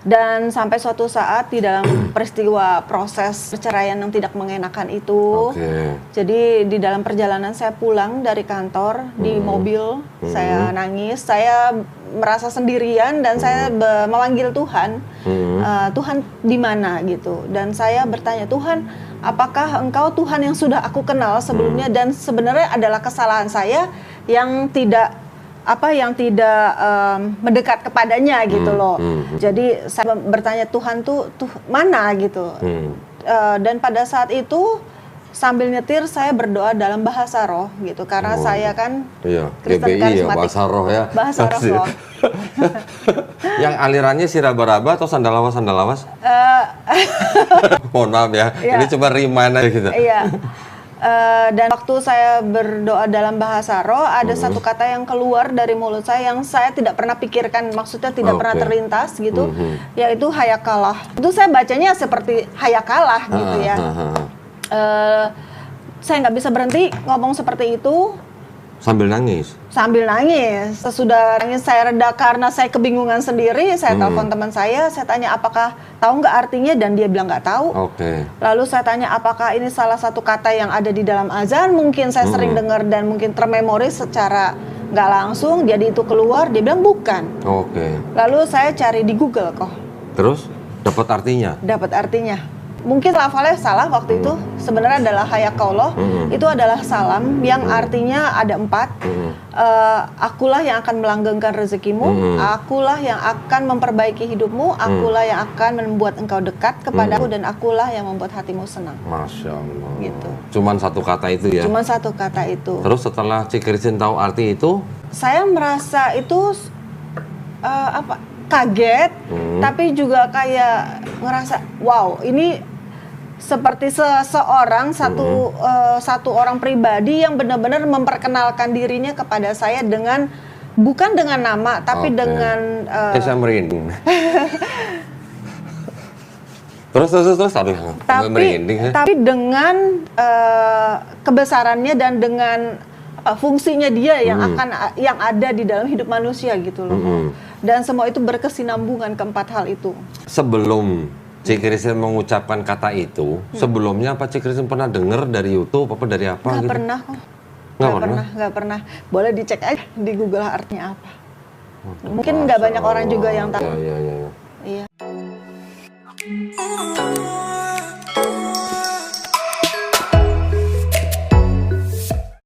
Dan sampai suatu saat di dalam peristiwa proses perceraian yang tidak mengenakan itu, jadi di dalam perjalanan saya pulang dari kantor di mobil, saya nangis, saya merasa sendirian dan saya memanggil Tuhan, Tuhan di mana gitu. Dan saya bertanya, Tuhan, apakah Engkau Tuhan yang sudah aku kenal sebelumnya dan sebenarnya adalah kesalahan saya yang tidak mendekat kepadanya gitu loh. Jadi saya bertanya Tuhan tuh mana gitu. Dan pada saat itu sambil nyetir saya berdoa dalam bahasa roh gitu karena saya kan Kristen karismatik. Bahasa roh ya. Bahasa roh. Yang alirannya si raba-raba atau sandalawas? Mohon maaf ya. Ini coba remind aja gitu. Iya. Dan waktu saya berdoa dalam bahasa roh, ada satu kata yang keluar dari mulut saya yang saya tidak pernah pikirkan, maksudnya tidak pernah terlintas gitu, yaitu hayakalah. Itu saya bacanya seperti hayakalah gitu ya. Saya nggak bisa berhenti ngomong seperti itu. Sambil nangis? Sambil nangis. Sesudah nangis saya reda karena saya kebingungan sendiri, saya telepon teman saya tanya apakah tahu nggak artinya, dan dia bilang nggak tahu. Lalu saya tanya apakah ini salah satu kata yang ada di dalam azan, mungkin saya sering dengar dan mungkin termemori secara nggak langsung, jadi itu keluar, dia bilang bukan. Lalu saya cari di Google kok. Terus dapat artinya? Dapat artinya. Mungkin lafalnya salah waktu itu, sebenarnya adalah hayakallah, itu adalah salam yang artinya ada 4. Akulah yang akan melanggengkan rezekimu, akulah yang akan memperbaiki hidupmu, akulah yang akan membuat engkau dekat kepadaku, dan akulah yang membuat hatimu senang. Masya Allah. Gitu. Cuman satu kata itu ya? Cuman satu kata itu. Terus setelah Cik Christine tahu arti itu? Saya merasa itu kaget, tapi juga kayak ngerasa wow, ini seperti seseorang satu orang pribadi yang benar-benar memperkenalkan dirinya kepada saya dengan bukan dengan nama tapi dengan saya merinding. terus tapi dengan kebesarannya dan dengan fungsinya dia yang ada di dalam hidup manusia gitu loh. Dan semua itu berkesinambungan keempat hal itu. Sebelum Cik Christine mengucapkan kata itu, sebelumnya apa Cik Christine pernah dengar dari YouTube apa dari apa? Nggak gitu? pernah kok. Nggak pernah. Boleh dicek aja di Google artinya apa. Mungkin nggak banyak orang juga yang tahu. Iya.